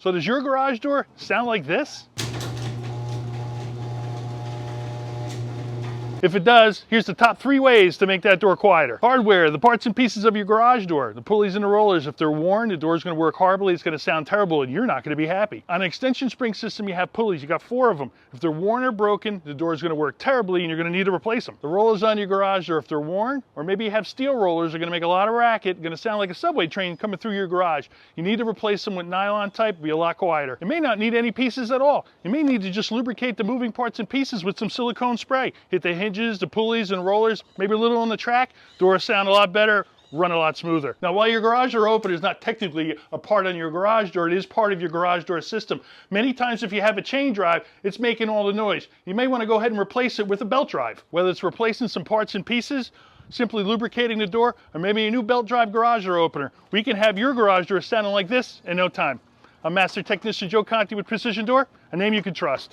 So does your garage door sound like this? If it does, here's the top 3 ways to make that door quieter. Hardware, the parts and pieces of your garage door, the pulleys and the rollers. If they're worn, the door's gonna work horribly, it's gonna sound terrible, and you're not gonna be happy. On an extension spring system, you have pulleys, you got 4 of them. If they're worn or broken, the door's gonna work terribly, and you're gonna need to replace them. The rollers on your garage door, if they're worn, or maybe you have steel rollers, they're gonna make a lot of racket, gonna sound like a subway train coming through your garage. You need to replace them with nylon type, be a lot quieter. You may not need any pieces at all. You may need to just lubricate the moving parts and pieces with some silicone spray. Hit the hinges, the pulleys, and rollers, maybe a little on the track, doors sound a lot better, run a lot smoother. Now, while your garage door opener is not technically a part on your garage door, it is part of your garage door system. Many times if you have a chain drive, it's making all the noise. You may want to go ahead and replace it with a belt drive. Whether it's replacing some parts and pieces, simply lubricating the door, or maybe a new belt drive garage door opener, we can have your garage door sounding like this in no time. I'm Master Technician Joe Conti with Precision Door, a name you can trust.